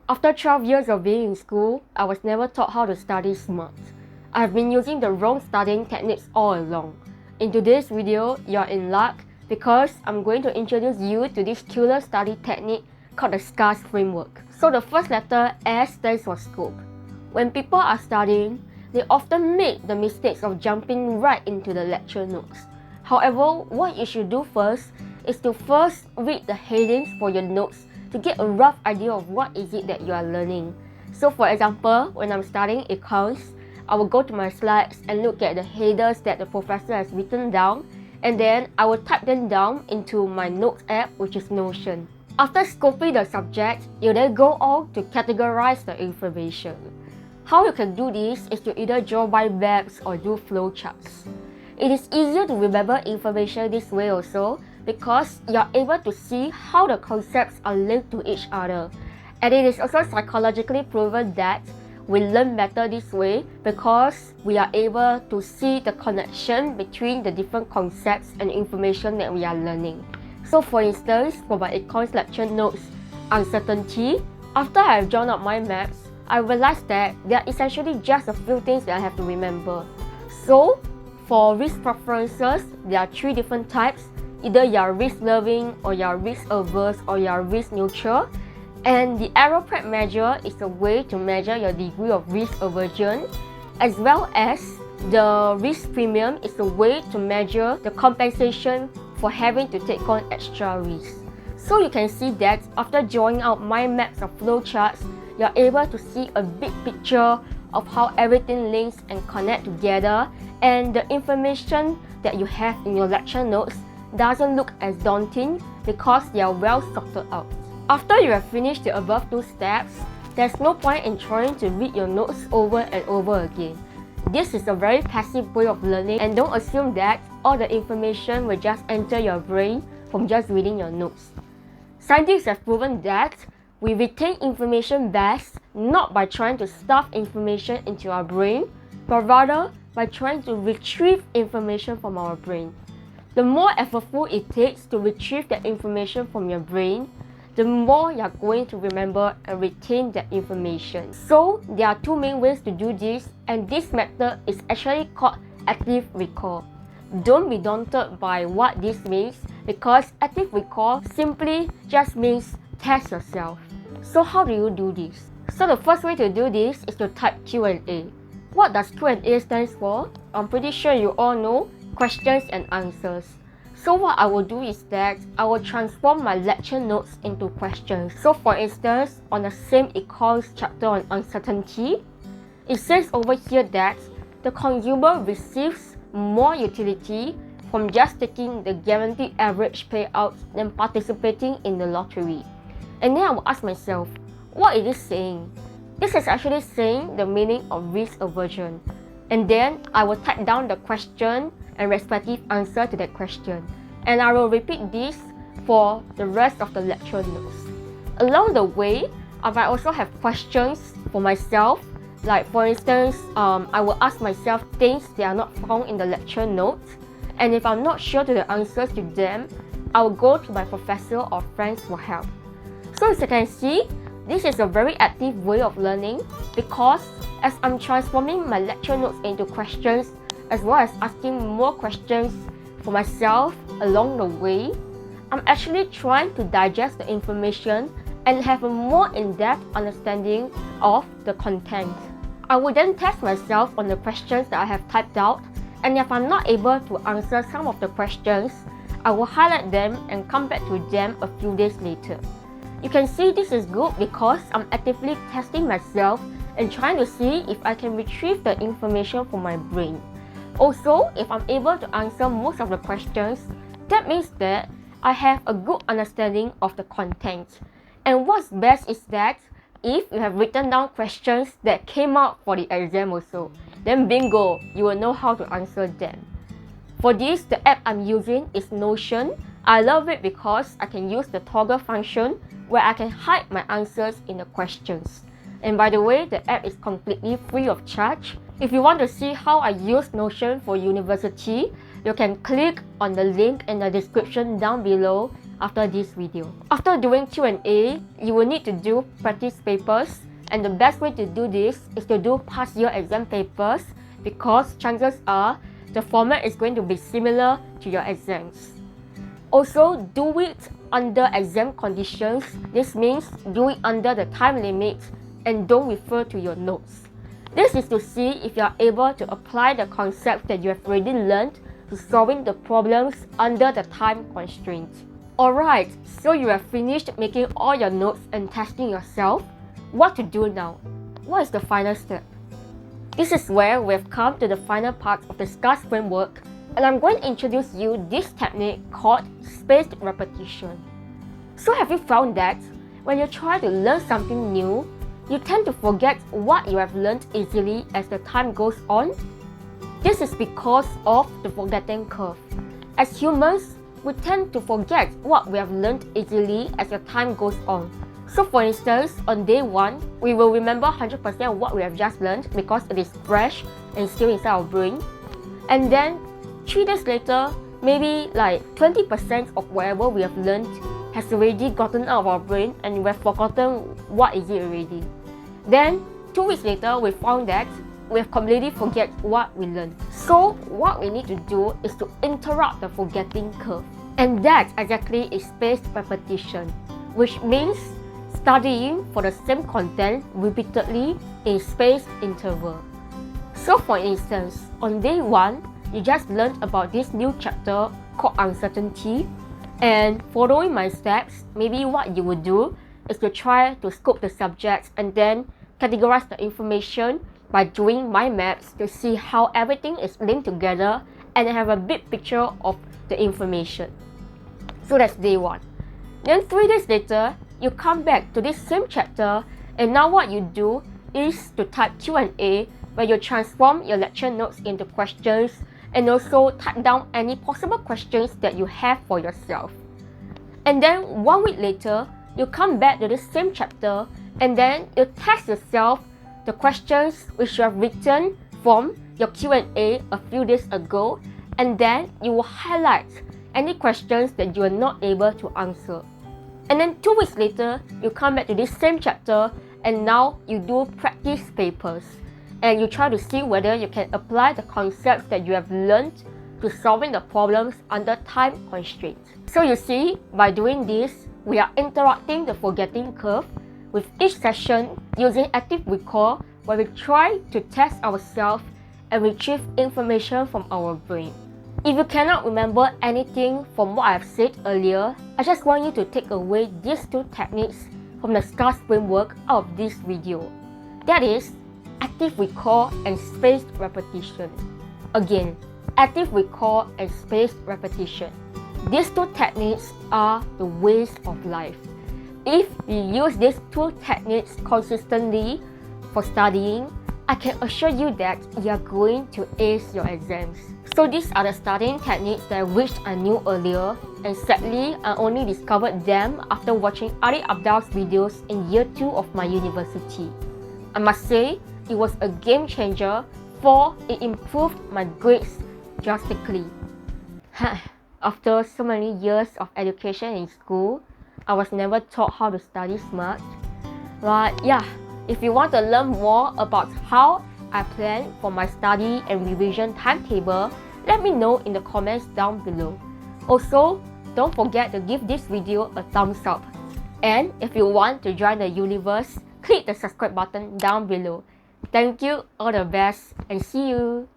After 12 years of being in school, I was never taught how to study smart. I have been using the wrong studying techniques all along. In today's video, you're in luck because I'm going to introduce you to this killer study technique called the S.C.A.S Framework. So the first letter S stands for scope. When people are studying, they often make the mistakes of jumping right into the lecture notes. However, what you should do first is to first read the headings for your notes to get a rough idea of what is it that you are learning. So for example, when I'm studying accounts, I will go to my slides and look at the headers that the professor has written down, and then I will type them down into my notes app, which is Notion. After scoping the subject, you then go on to categorize the information. How you can do this is to either draw by maps or do flowcharts. It is easier to remember information this way also because you are able to see how the concepts are linked to each other. And it is also psychologically proven that we learn better this way because we are able to see the connection between the different concepts and information that we are learning. So for instance, for my econs lecture notes, uncertainty, after I have drawn up my maps, I realized that there are essentially just a few things that I have to remember. So for risk preferences, there are 3 different types. Either you are risk-loving, or you are risk-averse, or you are risk-neutral. And the error prep measure is a way to measure your degree of risk aversion, as well as the risk premium is a way to measure the compensation for having to take on extra risk. So you can see that after drawing out mind maps of flowcharts, you're able to see a big picture of how everything links and connect together, and the information that you have in your lecture notes doesn't look as daunting because they are well sorted out. After you have finished the above 2 steps, there's no point in trying to read your notes over and over again. This is a very passive way of learning, and don't assume that all the information will just enter your brain from just reading your notes. Scientists have proven that we retain information best not by trying to stuff information into our brain, but rather by trying to retrieve information from our brain. The more effortful it takes to retrieve that information from your brain, the more you're going to remember and retain that information. So there are 2 main ways to do this, and this method is actually called active recall. Don't be daunted by what this means because active recall simply just means test yourself. So how do you do this? So the first way to do this is to type Q&A. What does Q&A stand for? I'm pretty sure you all know, questions and answers. So what I will do is that I will transform my lecture notes into questions. So for instance, on the same econs chapter on uncertainty, it says over here that the consumer receives more utility from just taking the guaranteed average payout than participating in the lottery. And then I will ask myself, what is this saying? This is actually saying the meaning of risk aversion. And then I will type down the question and respective answer to that question. And I will repeat this for the rest of the lecture notes. Along the way, I might also have questions for myself. Like for instance, I will ask myself things that are not found in the lecture notes. And if I'm not sure to the answers to them, I will go to my professor or friends for help. So as you can see, this is a very active way of learning because as I'm transforming my lecture notes into questions, as well as asking more questions for myself along the way, I'm actually trying to digest the information and have a more in-depth understanding of the content. I will then test myself on the questions that I have typed out, and if I'm not able to answer some of the questions, I will highlight them and come back to them a few days later. You can see this is good because I'm actively testing myself and trying to see if I can retrieve the information from my brain. Also, if I'm able to answer most of the questions, that means that I have a good understanding of the content. And what's best is that if you have written down questions that came out for the exam also, then bingo, you will know how to answer them. For this, the app I'm using is Notion. I love it because I can use the toggle function where I can hide my answers in the questions. And by the way, the app is completely free of charge. If you want to see how I use Notion for university, you can click on the link in the description down below after this video. After doing Q&A, you will need to do practice papers, and the best way to do this is to do past year exam papers because chances are the format is going to be similar to your exams. Also, do it under exam conditions. This means do it under the time limit and don't refer to your notes. This is to see if you are able to apply the concepts that you have already learned to solving the problems under the time constraint. Alright, so you have finished making all your notes and testing yourself. What to do now? What is the final step? This is where we have come to the final part of the S.C.A.S Framework, and I'm going to introduce you this technique called spaced repetition. So have you found that when you try to learn something new, you tend to forget what you have learned easily as the time goes on? This is because of the forgetting curve. As humans, we tend to forget what we have learned easily as the time goes on. So for instance, on day 1, we will remember 100% of what we have just learned because it is fresh and still inside our brain. And then 3 days later, maybe like 20% of whatever we have learned has already gotten out of our brain and we have forgotten what is it already. Then 2 weeks later, we found that we have completely forget what we learned. So what we need to do is to interrupt the forgetting curve. And that exactly is spaced repetition, which means studying for the same content repeatedly in spaced interval. So for instance, on day 1, you just learned about this new chapter called uncertainty, and following my steps, maybe what you would do is to try to scope the subjects and then categorize the information by doing mind maps to see how everything is linked together and have a big picture of the information. So that's day 1. Then 3 days later, you come back to this same chapter, and now what you do is to type Q&A where you transform your lecture notes into questions and also type down any possible questions that you have for yourself. And then 1 week later, you come back to the same chapter and then you test yourself the questions which you have written from your Q&A a few days ago, and then you will highlight any questions that you are not able to answer. And then 2 weeks later, you come back to this same chapter and now you do practice papers. And you try to see whether you can apply the concepts that you have learned to solving the problems under time constraints. So you see, by doing this, we are interrupting the forgetting curve with each session using active recall where we try to test ourselves and retrieve information from our brain. If you cannot remember anything from what I have said earlier, I just want you to take away these 2 techniques from the S.C.A.S Framework out of this video. That is, active recall and spaced repetition. Again, active recall and spaced repetition. These 2 techniques are the ways of life. If you use these 2 techniques consistently for studying, I can assure you that you are going to ace your exams. So these are the studying techniques that I wished I knew earlier, and sadly, I only discovered them after watching Ali Abdal's videos in year 2 of my university. I must say, it was a game changer for it improved my grades drastically. After so many years of education in school, I was never taught how to study smart. But yeah, if you want to learn more about how I plan for my study and revision timetable, let me know in the comments down below. Also, don't forget to give this video a thumbs up. And if you want to join the universe, click the subscribe button down below. Thank you, all the best, and see you!